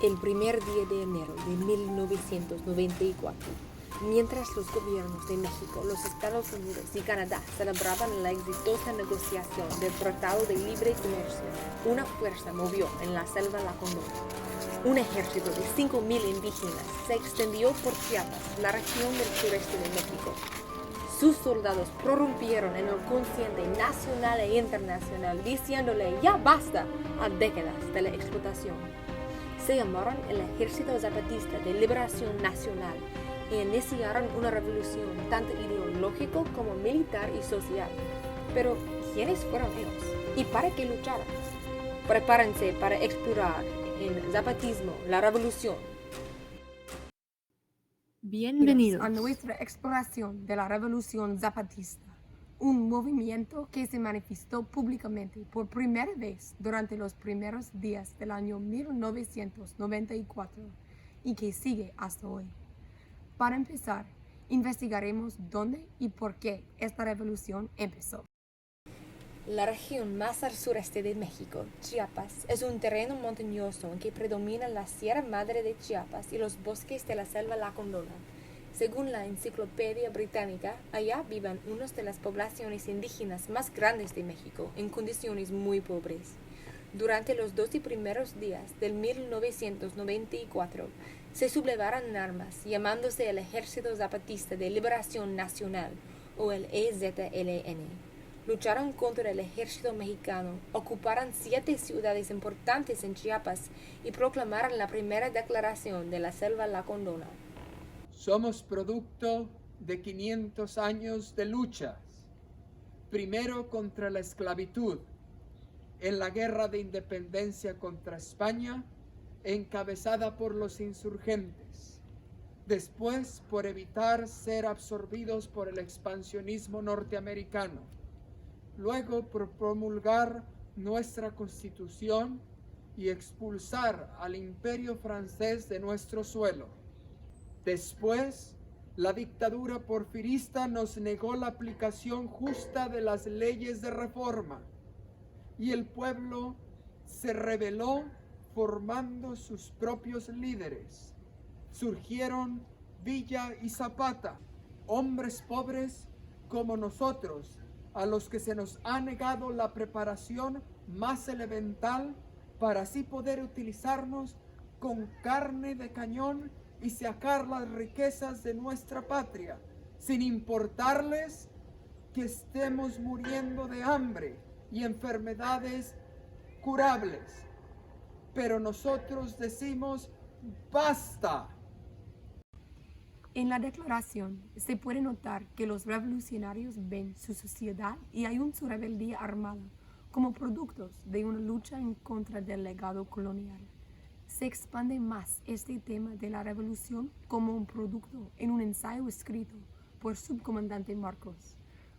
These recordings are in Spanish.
El primer día de enero de 1994, mientras los gobiernos de México, los Estados Unidos y Canadá celebraban la exitosa negociación del Tratado de Libre Comercio, una fuerza movió en la selva Lacandona. Un ejército de 5,000 indígenas se extendió por Chiapas, la región del sureste de México. Sus soldados prorrumpieron en el consciente nacional e internacional, diciéndole ya basta a décadas de la explotación. Se llamaron el Ejército Zapatista de Liberación Nacional e iniciaron una revolución tanto ideológica como militar y social. Pero, ¿quiénes fueron ellos? ¿Y para qué lucharon? Prepárense para explorar en Zapatismo la revolución. Bienvenidos a nuestra exploración de la Revolución Zapatista, un movimiento que se manifestó públicamente por primera vez durante los primeros días del año 1994 y que sigue hasta hoy. Para empezar, investigaremos dónde y por qué esta revolución empezó. La región más al sureste de México, Chiapas, es un terreno montañoso en que predomina la Sierra Madre de Chiapas y los bosques de la selva Lacandona. Según la Enciclopedia Británica, allá viven unas de las poblaciones indígenas más grandes de México, en condiciones muy pobres. Durante los 12 primeros días del 1994, se sublevaron armas, llamándose el Ejército Zapatista de Liberación Nacional, o el EZLN. Lucharon contra el ejército mexicano, ocuparon 7 ciudades importantes en Chiapas y proclamaron la primera declaración de la selva Lacandona. Somos producto de 500 años de luchas, primero contra la esclavitud, en la guerra de independencia contra España, encabezada por los insurgentes, después por evitar ser absorbidos por el expansionismo norteamericano, luego por promulgar nuestra Constitución y expulsar al Imperio francés de nuestro suelo. Después, la dictadura porfirista nos negó la aplicación justa de las leyes de reforma y el pueblo se rebeló formando sus propios líderes. Surgieron Villa y Zapata, hombres pobres como nosotros, a los que se nos ha negado la preparación más elemental para así poder utilizarnos con carne de cañón y sacar las riquezas de nuestra patria, sin importarles que estemos muriendo de hambre y enfermedades curables. Pero nosotros decimos ¡basta! En la declaración se puede notar que los revolucionarios ven su sociedad y aún su rebeldía armada como productos de una lucha en contra del legado colonial. Se expande más este tema de la revolución como un producto en un ensayo escrito por subcomandante Marcos,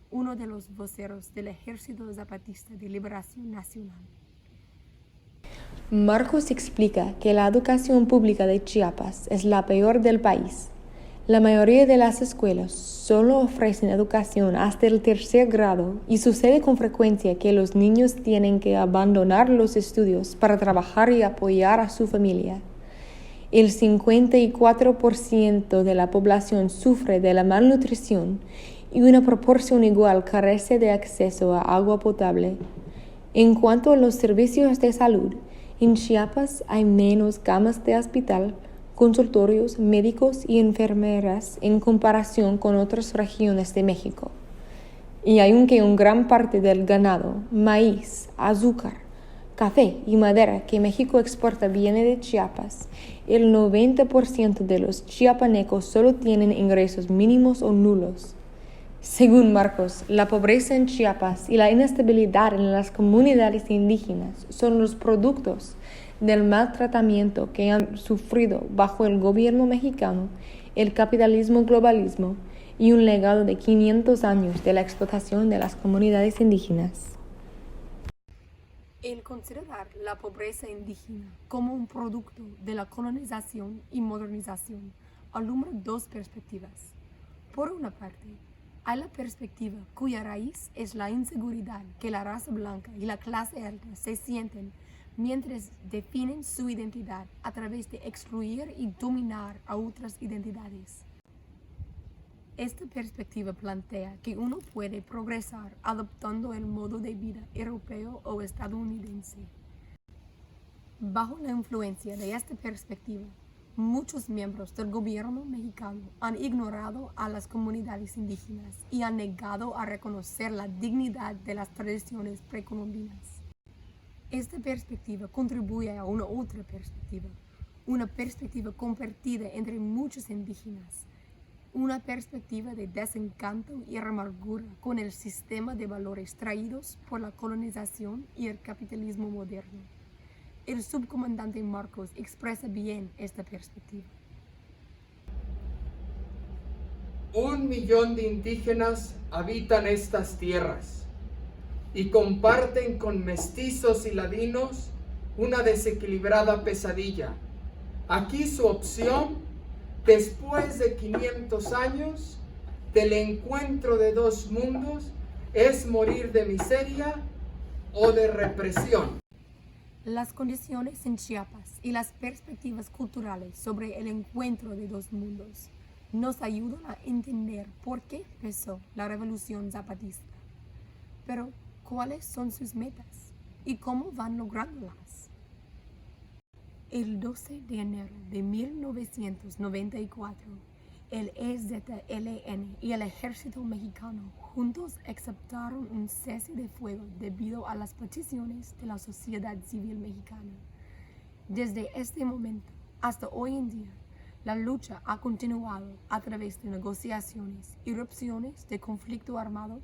uno de los voceros del Ejército Zapatista de Liberación Nacional. Marcos explica que la educación pública de Chiapas es la peor del país. La mayoría de las escuelas solo ofrecen educación hasta el 3er grado y sucede con frecuencia que los niños tienen que abandonar los estudios para trabajar y apoyar a su familia. El 54% de la población sufre de la malnutrición y una proporción igual carece de acceso a agua potable. En cuanto a los servicios de salud, en Chiapas hay menos camas de hospital, consultorios, médicos y enfermeras en comparación con otras regiones de México. Y aunque una gran parte del ganado, maíz, azúcar, café y madera que México exporta viene de Chiapas, el 90% de los chiapanecos solo tienen ingresos mínimos o nulos. Según Marcos, la pobreza en Chiapas y la inestabilidad en las comunidades indígenas son los productos del maltratamiento que han sufrido bajo el gobierno mexicano, el capitalismo globalismo y un legado de 500 años de la explotación de las comunidades indígenas. El considerar la pobreza indígena como un producto de la colonización y modernización alumbra 2 perspectivas. Por una parte, hay la perspectiva cuya raíz es la inseguridad que la raza blanca y la clase alta se sienten mientras definen su identidad a través de excluir y dominar a otras identidades. Esta perspectiva plantea que uno puede progresar adoptando el modo de vida europeo o estadounidense. Bajo la influencia de esta perspectiva, muchos miembros del gobierno mexicano han ignorado a las comunidades indígenas y han negado a reconocer la dignidad de las tradiciones precolombinas. Esta perspectiva contribuye a una otra perspectiva, una perspectiva compartida entre muchos indígenas, una perspectiva de desencanto y amargura con el sistema de valores traídos por la colonización y el capitalismo moderno. El subcomandante Marcos expresa bien esta perspectiva. 1 millón de indígenas habitan estas tierras y comparten con mestizos y ladinos una desequilibrada pesadilla. Aquí su opción, después de 500 años del encuentro de dos mundos, es morir de miseria o de represión. Las condiciones en Chiapas y las perspectivas culturales sobre el encuentro de dos mundos nos ayudan a entender por qué empezó la revolución zapatista. Pero, ¿cuáles son sus metas y cómo van lográndolas? El 12 de enero de 1994, el EZLN y el ejército mexicano juntos aceptaron un cese de fuego debido a las peticiones de la sociedad civil mexicana. Desde este momento hasta hoy en día, la lucha ha continuado a través de negociaciones, irrupciones de conflicto armado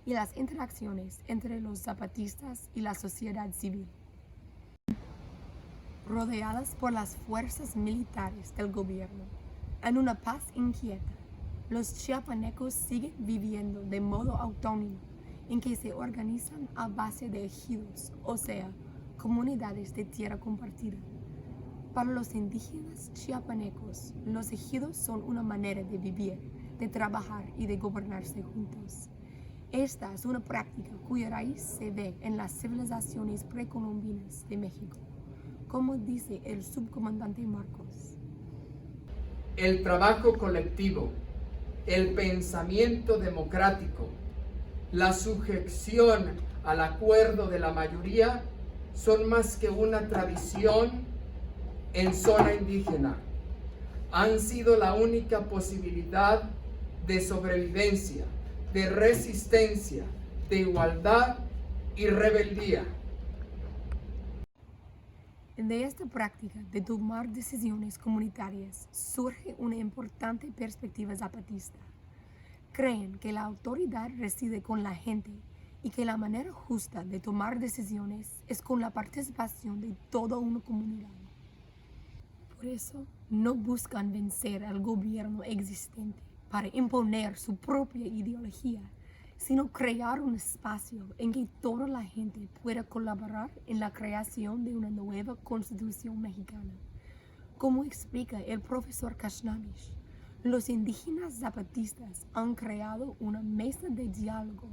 y las interacciones entre los zapatistas y la sociedad civil. Rodeadas por las fuerzas militares del gobierno, en una paz inquieta, los chiapanecos siguen viviendo de modo autónomo, en que se organizan a base de ejidos, o sea, comunidades de tierra compartida. Para los indígenas chiapanecos, los ejidos son una manera de vivir, de trabajar y de gobernarse juntos. Esta es una práctica cuya raíz se ve en las civilizaciones precolombinas de México, como dice el subcomandante Marcos. El trabajo colectivo, el pensamiento democrático, la sujeción al acuerdo de la mayoría son más que una tradición en zona indígena. Han sido la única posibilidad de sobrevivencia, de resistencia, de igualdad y rebeldía. De esta práctica de tomar decisiones comunitarias surge una importante perspectiva zapatista. Creen que la autoridad reside con la gente y que la manera justa de tomar decisiones es con la participación de toda una comunidad. Por eso, no buscan vencer al gobierno existente para imponer su propia ideología, sino crear un espacio en que toda la gente pueda colaborar en la creación de una nueva constitución mexicana. Como explica el profesor Kashnamish, los indígenas zapatistas han creado una mesa de diálogo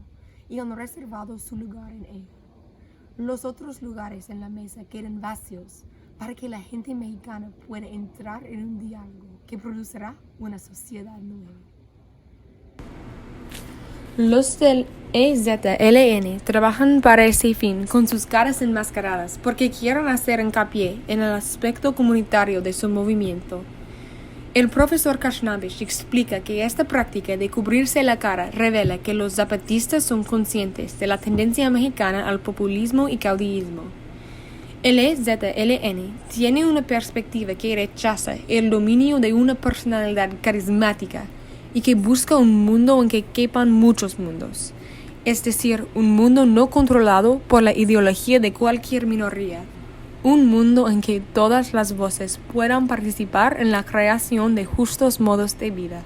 y han reservado su lugar en ella. Los otros lugares en la mesa quedan vacíos para que la gente mexicana pueda entrar en un diálogo que producirá una sociedad nueva. Los del EZLN trabajan para ese fin con sus caras enmascaradas porque quieren hacer hincapié en el aspecto comunitario de su movimiento. El profesor Kashnamish explica que esta práctica de cubrirse la cara revela que los zapatistas son conscientes de la tendencia mexicana al populismo y caudillismo. El EZLN tiene una perspectiva que rechaza el dominio de una personalidad carismática y que busca un mundo en que quepan muchos mundos, es decir, un mundo no controlado por la ideología de cualquier minoría, un mundo en que todas las voces puedan participar en la creación de justos modos de vida.